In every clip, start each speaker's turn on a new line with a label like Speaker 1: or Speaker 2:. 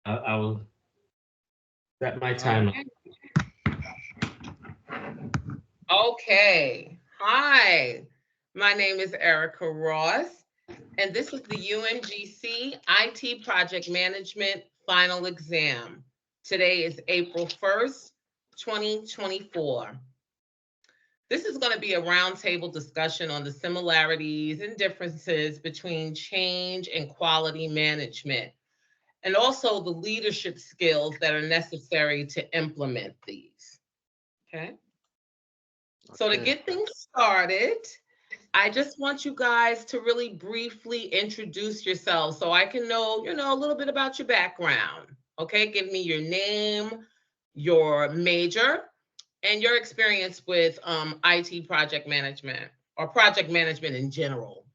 Speaker 1: I will set my timer.
Speaker 2: Okay. Okay. Hi, my name is Erica Ross, and this is the UMGC IT Project Management Final Exam. Today is April 1st, 2024. This is going to be a roundtable discussion on the similarities and differences between change and quality management, and also the leadership skills that are necessary to implement these. Okay. So, to
Speaker 3: Okay.
Speaker 2: get things started, I just want you guys to really briefly introduce yourselves so I can know, a little bit about your background. Okay, give me your name, your major, and your experience with IT project management or project management in general.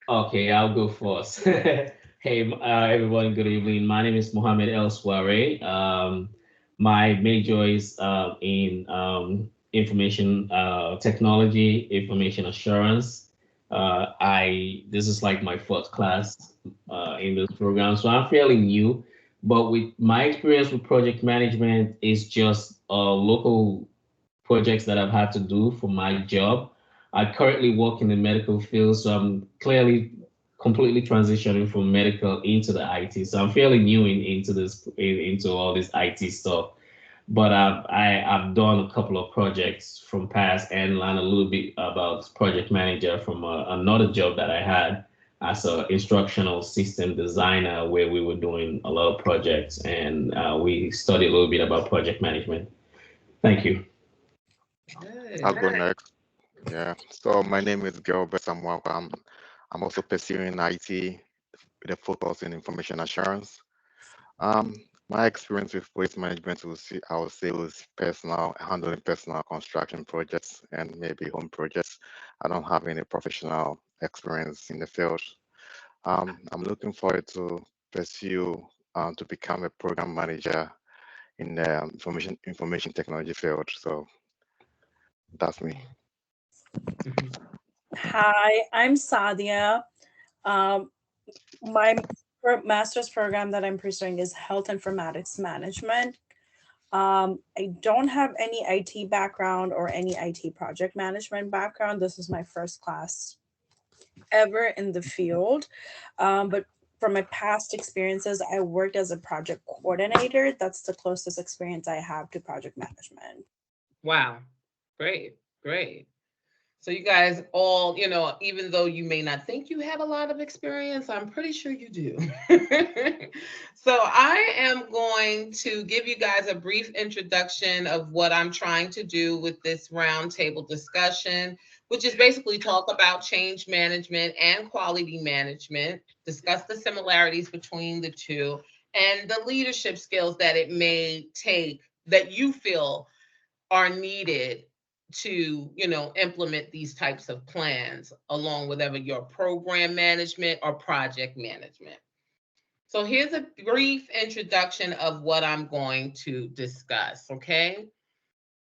Speaker 1: Okay, I'll go first. Hey, everyone, good evening. My name is Mohammed El Sware. My major is in information technology, information assurance. I This is like my fourth class in this program, so I'm fairly new. But with my experience with project management is just local projects that I've had to do for my job. I currently work in the medical field, so I'm clearly completely transitioning from medical into the IT. So I'm fairly new into into all this IT stuff. But I've done a couple of projects from past and learned a little bit about project manager from another job that I had as an instructional system designer, where we were doing a lot of projects, and we studied a little bit about project management. Thank you.
Speaker 3: I'll
Speaker 2: Good.
Speaker 3: go next. Yeah. So my name is Gilbert Samuel. I'm also pursuing IT with a focus in information assurance. Um, my experience with waste management I would say was personal, handling personal construction projects and maybe home projects. I don't have any professional experience in the field. I'm looking forward to pursue to become a program manager in the information technology field. So that's me.
Speaker 2: Mhm.
Speaker 4: Hi, I'm Sadia. Um, my master's program that I'm pursuing is Health Informatics Management. I don't have any IT background or any IT project management background. This is my first class ever in the field. But from my past experiences, I worked as a project coordinator. That's the closest experience I have to project management.
Speaker 2: Wow. Great. Great. So you guys all, even though you may not think you have a lot of experience, I'm pretty sure you do. So I am going to give you guys a brief introduction of what I'm trying to do with this roundtable discussion, which is basically talk about change management and quality management, discuss the similarities between the two, and the leadership skills that it may take that you feel are needed to implement these types of plans along with either your program management or project management. So here's a brief introduction of what I'm going to discuss. Okay,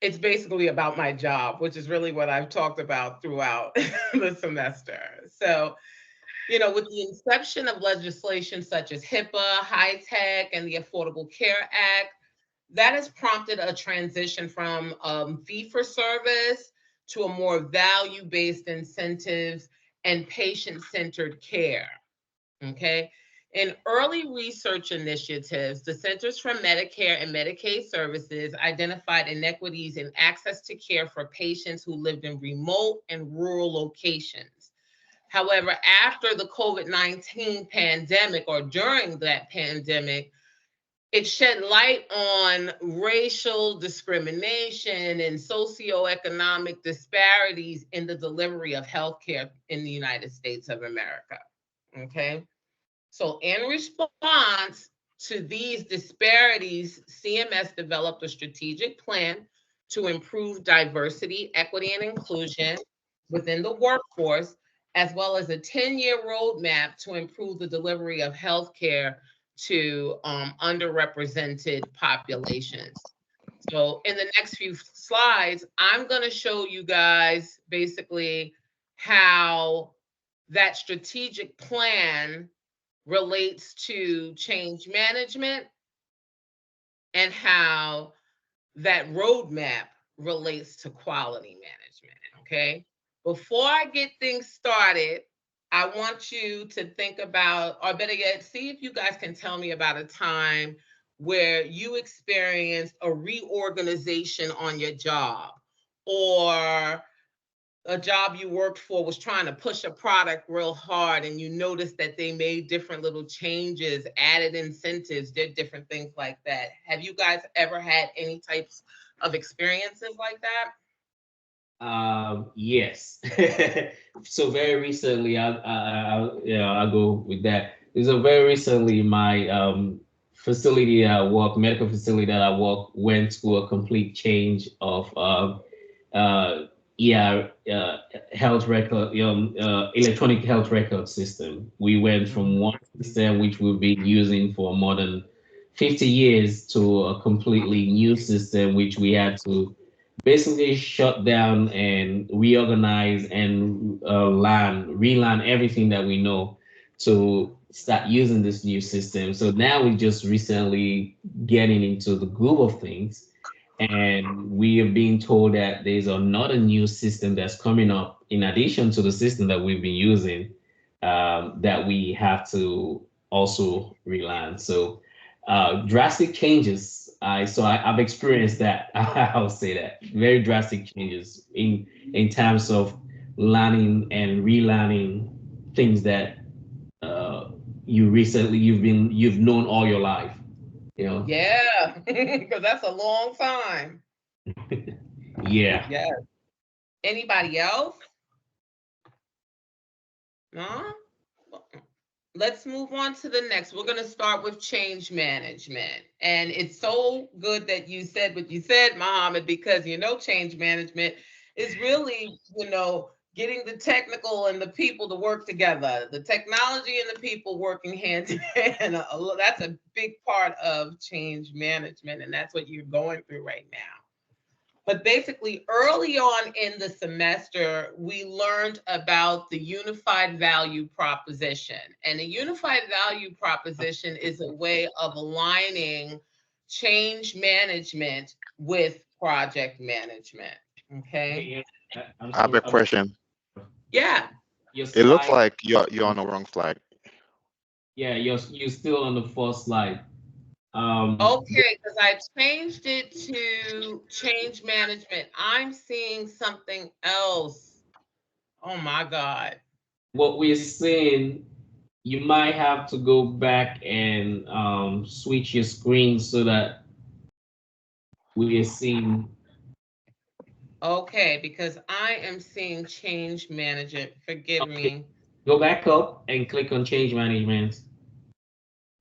Speaker 2: it's basically about my job, which is really what I've talked about throughout the semester. So with the inception of legislation such as HIPAA, high tech, and the Affordable Care Act, that has prompted a transition from fee for service to a more value based incentives and patient centered care. Okay. In early research initiatives, the Centers for Medicare and Medicaid Services identified inequities in access to care for patients who lived in remote and rural locations. However, after the COVID-19 pandemic or during that pandemic, it shed light on racial discrimination and socioeconomic disparities in the delivery of healthcare in the United States of America. Okay. So, in response to these disparities, CMS developed a strategic plan to improve diversity, equity, and inclusion within the workforce, as well as a 10-year roadmap to improve the delivery of healthcare to underrepresented populations. So, in the next few slides, I'm going to show you guys basically how that strategic plan relates to change management and how that roadmap relates to quality management. Okay. Before I get things started, I want you to think about, or better yet, see if you guys can tell me about a time where you experienced a reorganization on your job, or a job you worked for was trying to push a product real hard and you noticed that they made different little changes, added incentives, did different things like that. Have you guys ever had any types of experiences like that?
Speaker 1: Yes. So very recently, I'll go with that. So very recently, my facility that I work, medical facility that I work, went through a complete change of uh, yeah, health record, electronic health record system. We went from one system which we've been using for more than 50 years to a completely new system which we had to basically shut down and reorganize and relearn everything that we know to start using this new system. So now we're just recently getting into the groove of things, and we are being told that there's another new system that's coming up in addition to the system that we've been using, that we have to also relearn. So drastic changes. I've experienced that. I'll say that very drastic changes in terms of learning and relearning things that uh, you've known all your life. You know.
Speaker 2: Yeah, because that's a long time.
Speaker 1: Yeah.
Speaker 2: Yeah. Anybody else? No? Let's move on to the next. We're going to start with change management. And it's so good that you said what you said, Mohammed, because change management is really, getting the technical and the people to work together, the technology and the people working hand in hand. That's a big part of change management. And that's what you're going through right now. But basically, early on in the semester, we learned about the unified value proposition. And the unified value proposition is a way of aligning change management with project management. Okay.
Speaker 1: Hey,
Speaker 3: I have a question.
Speaker 2: Yeah.
Speaker 1: your
Speaker 3: It looks
Speaker 1: slide.
Speaker 3: like you're on the wrong slide.
Speaker 1: Yeah, you're still on the first slide.
Speaker 2: Okay, because I changed it to change management. I'm seeing something else. Oh my God.
Speaker 1: What we're seeing, you might have to go back and switch your screen so that we're seeing.
Speaker 2: Okay, because I am seeing change management. Forgive
Speaker 1: Okay,
Speaker 2: me.
Speaker 1: go back up and click on change management.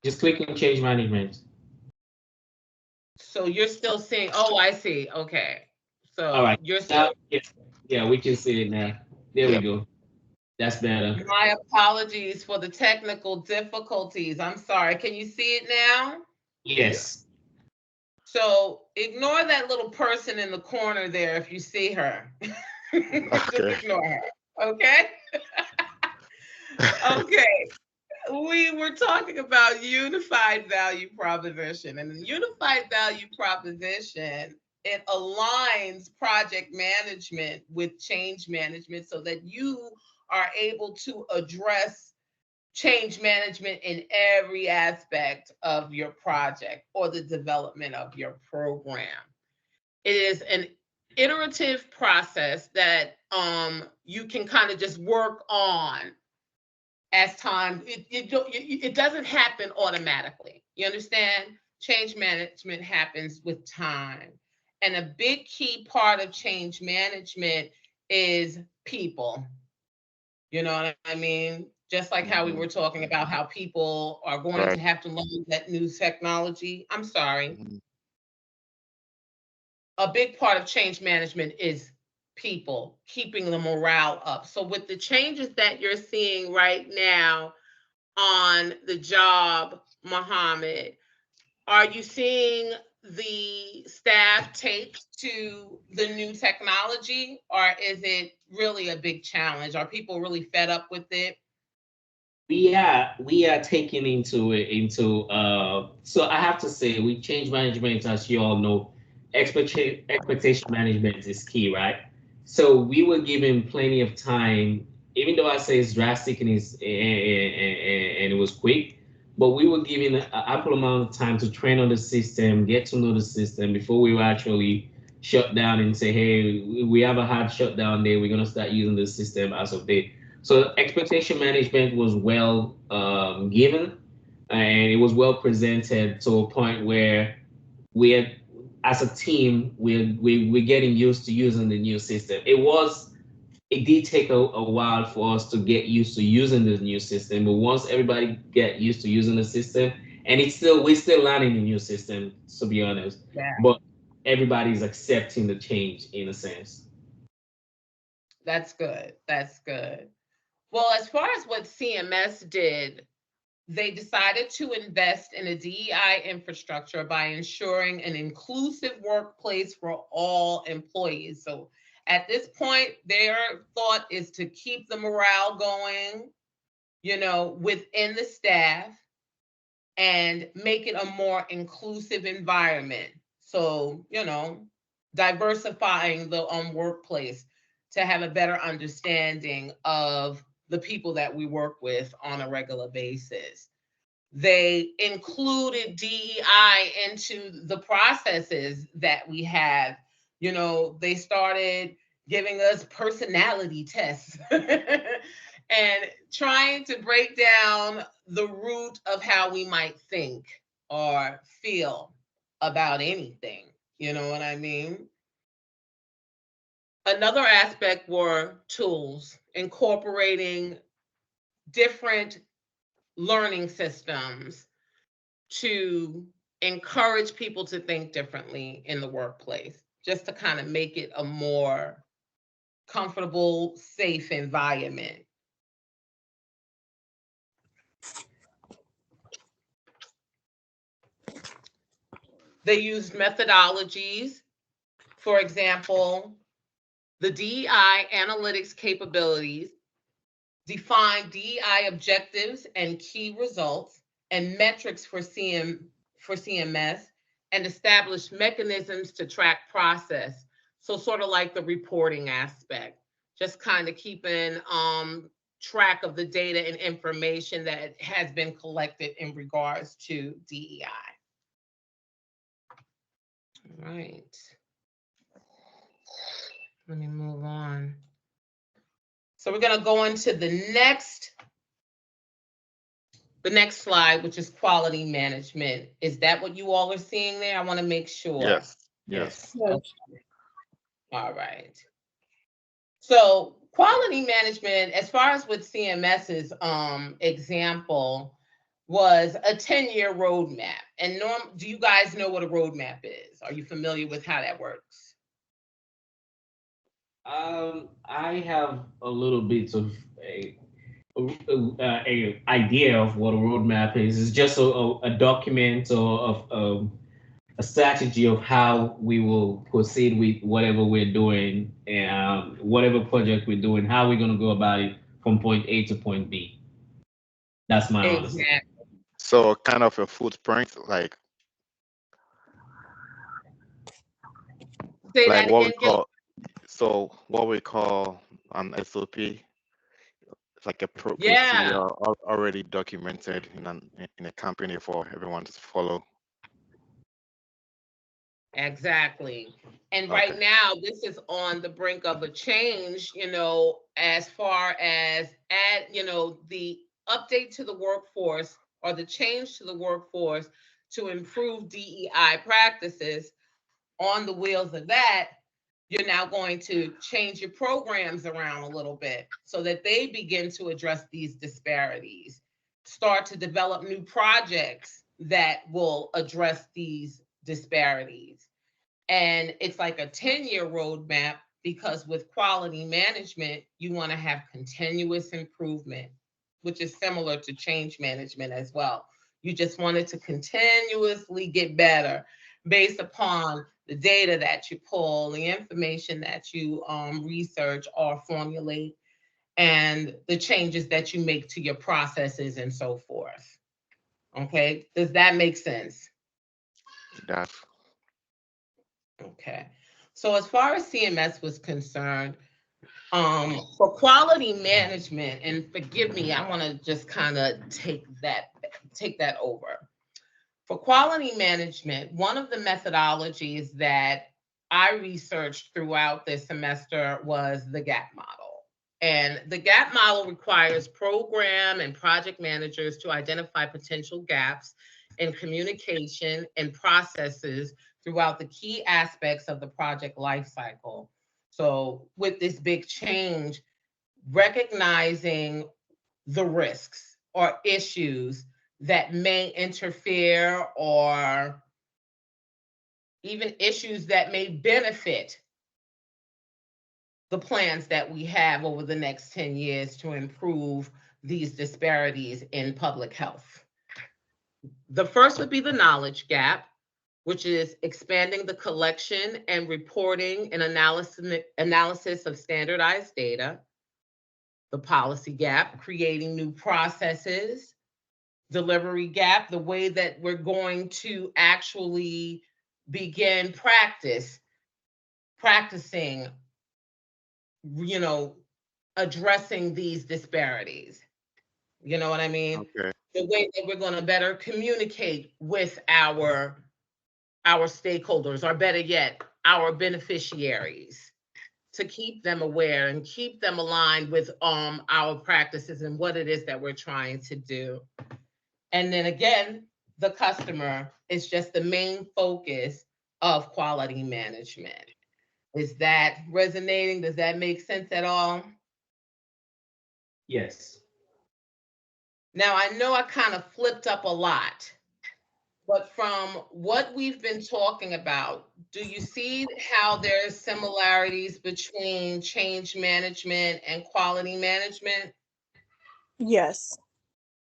Speaker 1: Just click on change management.
Speaker 2: So you're still seeing, oh, I see. Okay.
Speaker 1: All
Speaker 2: So
Speaker 1: right.
Speaker 2: you're
Speaker 1: Now,
Speaker 2: still,
Speaker 1: yes, yeah, we can see it now. There we
Speaker 3: Yep.
Speaker 1: go. That's better.
Speaker 2: my apologies for the technical difficulties. I'm sorry. Can you see it now?
Speaker 1: Yes.
Speaker 2: So ignore that little person in the corner there if you see her. Just
Speaker 3: Okay.
Speaker 2: ignore her. Okay? Okay. We were talking about unified value proposition, and the unified value proposition, it aligns project management with change management so that you are able to address change management in every aspect of your project or the development of your program. It is an iterative process that you can kind of just work on as time. It doesn't happen automatically. You understand? Change management happens with time. And a big key part of change management is people. You know what I mean? Just like how we
Speaker 3: Hmm.
Speaker 2: were talking about how people are going to
Speaker 3: Right.
Speaker 2: have to learn that new technology. I'm sorry.
Speaker 3: Hmm.
Speaker 2: A big part of change management is people, keeping the morale up. So with the changes that you're seeing right now on the job, Mohammed, are you seeing the staff take to the new technology, or is it really a big challenge? Are people really fed up with it?
Speaker 1: we are taking so I have to say with change management, as you all know, expectation management is key, right? So we were given plenty of time, even though I say it's drastic and it was quick, but we were given an ample amount of time to train on the system, get to know the system before we were actually shut down and say, hey, we have a hard shutdown day, we're going to start using the system as of date. So expectation management was well given, and it was well presented to a point where we're, as a team, we're getting used to using the new system. It did take a while for us to get used to using the new system, but once everybody get used to using the system, and we're still learning the new system, to be honest,
Speaker 2: Yeah,
Speaker 1: but everybody's accepting the change in a sense.
Speaker 2: that's good. That's good. Well, as far as what CMS did, they decided to invest in a DEI infrastructure by ensuring an inclusive workplace for all employees. So at this point, their thought is to keep the morale going, within the staff and make it a more inclusive environment. So, diversifying the workplace to have a better understanding of the people that we work with on a regular basis. They included DEI into the processes that we have. They started giving us personality tests and trying to break down the root of how we might think or feel about anything. You know what I mean? Another aspect were tools, incorporating different learning systems to encourage people to think differently in the workplace, just to kind of make it a more comfortable, safe environment. They used methodologies, for example, the DEI analytics capabilities, define DEI objectives and key results and metrics for CMS, and establish mechanisms to track process. So sort of like the reporting aspect, just kind of keeping track of the data and information that has been collected in regards to DEI. All right. Let me move on. So we're going to go into the next slide, which is quality management. Is that what you all are seeing there? I want to make sure.
Speaker 3: Yes. Yes.
Speaker 2: Okay. All right. So quality management, as far as with CMS's example, was a 10-year roadmap. And do you guys know what a roadmap is? Are you familiar with how that works?
Speaker 1: I have a little bit of a idea of what a roadmap is. It's just a document or of a strategy of how we will proceed with whatever we're doing, whatever project we're doing, how we're going to go about it from point A to point B. That's my
Speaker 2: Exactly.
Speaker 1: understanding.
Speaker 3: So kind of a footprint, like
Speaker 2: Say
Speaker 3: like
Speaker 2: that
Speaker 3: what we
Speaker 2: again, Gil.
Speaker 3: call what we call an SOP. It's like a procedure
Speaker 2: Yeah,
Speaker 3: already documented in a company for everyone to follow.
Speaker 2: exactly. And
Speaker 3: Okay.
Speaker 2: right now, this is on the brink of a change, as far as the update to the workforce or the change to the workforce to improve DEI practices. On the wheels of that, you're now going to change your programs around a little bit so that they begin to address these disparities, start to develop new projects that will address these disparities. And it's like a 10-year roadmap, because with quality management, you want to have continuous improvement, which is similar to change management as well. You just want it to continuously get better based upon the data that you pull, the information that you research or formulate, and the changes that you make to your processes and so forth. Okay, does that make sense?
Speaker 3: That's
Speaker 2: Okay. So as far as CMS was concerned, for quality management, and forgive me, I want to just kind of take that over. For quality management, one of the methodologies that I researched throughout this semester was the GAP model. And the GAP model requires program and project managers to identify potential gaps in communication and processes throughout the key aspects of the project lifecycle. So, with this big change, recognizing the risks or issues that may interfere or even issues that may benefit the plans that we have over the next 10 years to improve these disparities in public health. The first would be the knowledge gap, which is expanding the collection and reporting and analysis of standardized data. The policy gap, creating new processes. Delivery gap, the way that we're going to actually begin practicing, addressing these disparities. You know what I mean?
Speaker 3: okay.
Speaker 2: The way that we're going to better communicate with our stakeholders, or better yet, our beneficiaries, to keep them aware and keep them aligned with our practices and what it is that we're trying to do. And then again, the customer is just the main focus of quality management. Is that resonating? Does that make sense at all?
Speaker 1: Yes.
Speaker 2: Now, I know I kind of flipped up a lot, but from what we've been talking about, do you see how there's similarities between change management and quality management?
Speaker 4: Yes.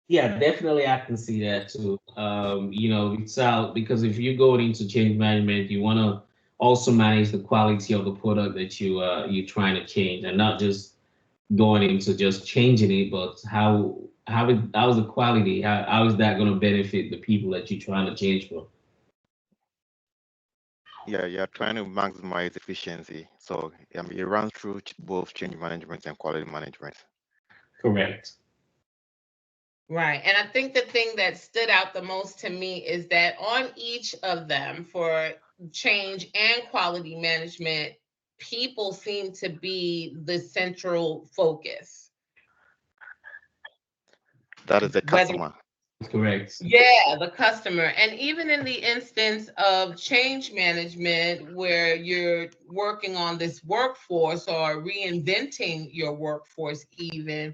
Speaker 1: Yeah, definitely I can see that too. It's out because if you're going into change management, you want to also manage the quality of the product that you're trying to change, and not just going into just changing it, but how's the quality? How is that going to benefit the people that you're trying to change for?
Speaker 3: Yeah, you're trying to maximize efficiency. So it runs through both change management and quality management.
Speaker 1: Correct.
Speaker 2: Right. And I think the thing that stood out the most to me is that on each of them, for change and quality management, people seem to be the central focus.
Speaker 3: That is the
Speaker 2: Whether,
Speaker 3: customer.
Speaker 1: Correct.
Speaker 2: yeah, the customer. And even in the instance of change management, where you're working on this workforce or reinventing your workforce, even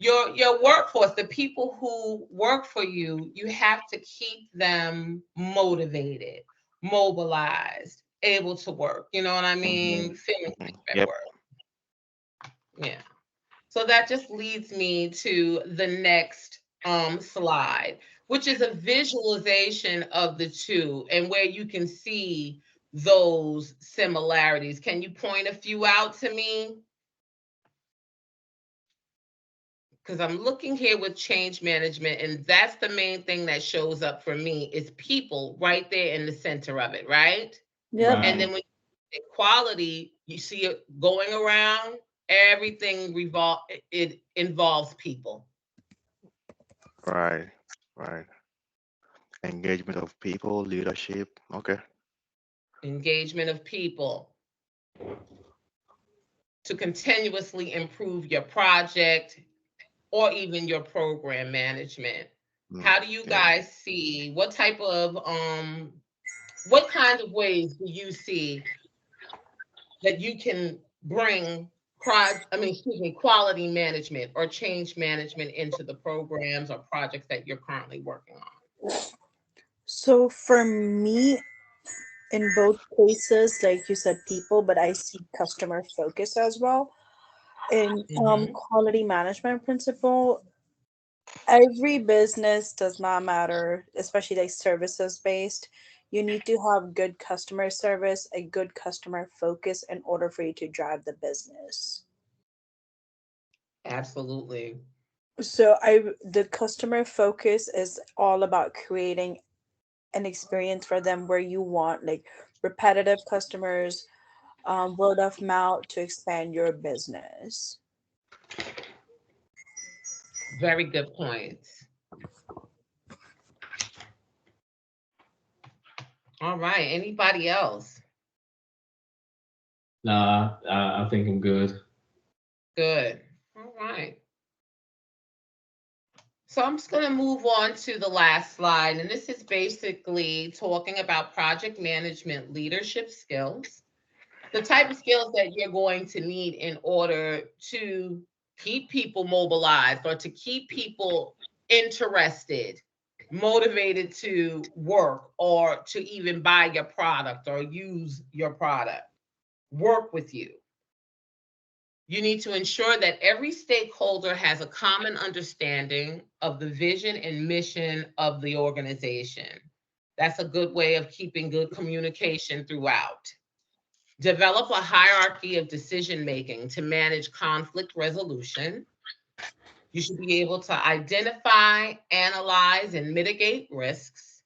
Speaker 2: your workforce, the people who work for you, you have to keep them motivated, mobilized, able to work. You know what I mean? Feeling safe at
Speaker 3: Yep.
Speaker 2: work. Yeah. So that just leads me to the next slide, which is a visualization of the two and where you can see those similarities. Can you point a few out to me? Because I'm looking here with change management, and that's the main thing that shows up for me is people right there in the center of it, right?
Speaker 4: Yep.
Speaker 2: And then when you say quality, you see it going around, everything it involves people.
Speaker 3: Right. Right. Engagement of people, leadership. Okay.
Speaker 2: Engagement of people to continuously improve your project or even your program management. How do you
Speaker 3: Yeah.
Speaker 2: guys see what type of what kind of ways do you see that you can bring quality management or change management into the programs or projects that you're currently working on?
Speaker 4: So for me, in both cases, like you said, people, but I see customer focus as well. In
Speaker 2: Mhm.
Speaker 4: quality management principle, every business does not matter, especially like services based. You need to have good customer service, a good customer focus in order for you to drive the business.
Speaker 2: Absolutely.
Speaker 4: So the customer focus is all about creating an experience for them where you want like repetitive customers, word of mouth to expand your business.
Speaker 2: Very good points. All right. Anybody else?
Speaker 1: Nah, I think I'm good.
Speaker 2: Good. All right. So I'm just going to move on to the last slide. And this is basically talking about project management leadership skills, the type of skills that you're going to need in order to keep people mobilized or to keep people interested, motivated to work or to even buy your product or use your product, work with you. You need to ensure that every stakeholder has a common understanding of the vision and mission of the organization. That's a good way of keeping good communication throughout. Develop a hierarchy of decision making to manage conflict resolution. You should be able to identify, analyze, and mitigate risks,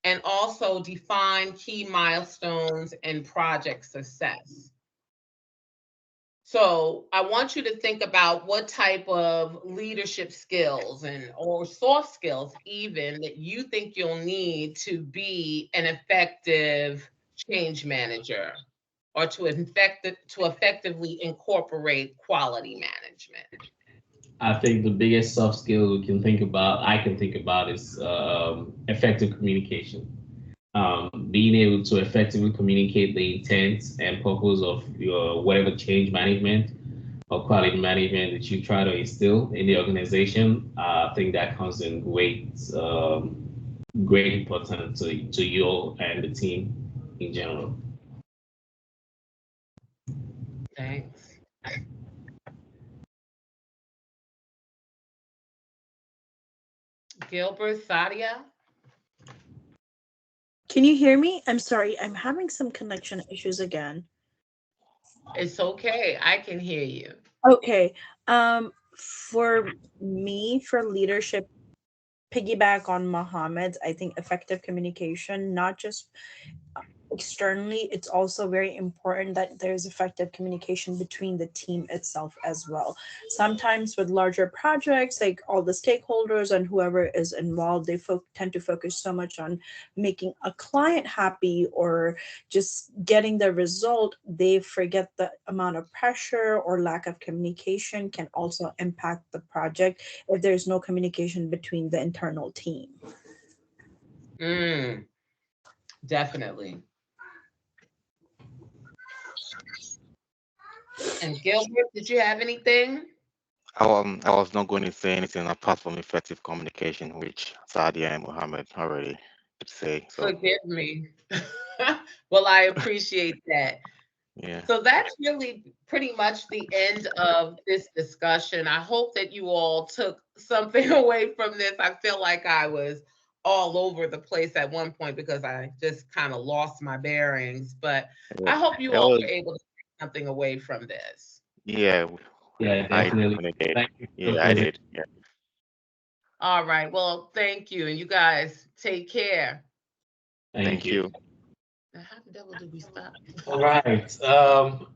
Speaker 2: and also define key milestones and project success. So I want you to think about what type of leadership skills and or soft skills even that you think you'll need to be an effective change manager or to effectively incorporate quality management.
Speaker 1: I think the biggest soft skill we can think about, I can think about, is effective communication. Being able to effectively communicate the intent and purpose of your whatever change management or quality management that you try to instill in the organization. I think that comes in great importance to you and the team in general.
Speaker 2: Thanks. Gilbert, Sadia?
Speaker 4: Can you hear me? I'm sorry, I'm having some connection issues again.
Speaker 2: It's okay. I can hear you.
Speaker 4: Okay. For me, for leadership, piggyback on Mohammed's, I think effective communication, not just externally, it's also very important that there's effective communication between the team itself as well. Sometimes with larger projects, like all the stakeholders and whoever is involved, they tend to focus so much on making a client happy or just getting the result, they forget the amount of pressure or lack of communication can also impact the project if there's no communication between the internal team.
Speaker 2: Mm, definitely. And Gilbert, did you have anything?
Speaker 3: I was not going to say anything apart from effective communication, which Sadia and Mohammed already did say. So
Speaker 2: Forgive me. Well, I appreciate that.
Speaker 3: yeah,
Speaker 2: So that's really pretty much the end of this discussion. I hope that you all took something away from this. I feel like I was all over the place at one point because I just kind of lost my bearings, but
Speaker 3: yeah,
Speaker 2: I hope you
Speaker 3: it
Speaker 2: all
Speaker 3: was,
Speaker 2: were able to take something away from this.
Speaker 3: yeah,
Speaker 1: Yeah,
Speaker 3: I
Speaker 1: definitely.
Speaker 3: definitely did.
Speaker 1: Thank you for the
Speaker 3: Yeah, I
Speaker 1: presentation.
Speaker 3: did. Yeah,
Speaker 2: All right. Well, thank you. And you guys take care.
Speaker 1: Thank
Speaker 3: thank
Speaker 1: you.
Speaker 3: you.
Speaker 2: Now, how the devil do we stop?
Speaker 1: All right.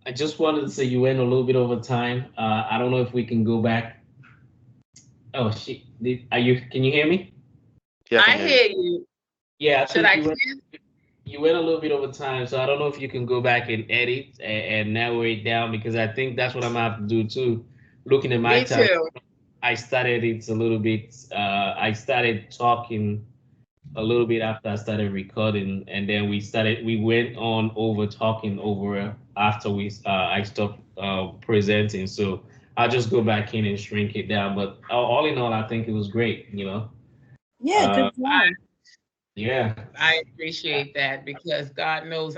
Speaker 1: I just wanted to say you went a little bit over time. I don't know if we can go back. Oh shit! Are you? Can you hear me?
Speaker 3: Yeah, I can
Speaker 2: I
Speaker 3: hear you.
Speaker 2: hear you.
Speaker 1: Yeah, I
Speaker 2: Should
Speaker 1: think
Speaker 2: I
Speaker 1: you went.
Speaker 2: clear?
Speaker 1: You went a little bit over time, so I don't know if you can go back and edit and narrow it down because I think that's what I'm gonna have to do too. Looking at my
Speaker 2: Me
Speaker 1: time,
Speaker 2: too.
Speaker 1: I started it a little bit. I started talking a little bit after I started recording, and then we went on over talking over after I stopped presenting. So I'll just go back in and shrink it down. But all in all, I think it was great.
Speaker 4: Yeah,
Speaker 1: Uh,
Speaker 4: good job.
Speaker 1: yeah.
Speaker 2: I appreciate that because God knows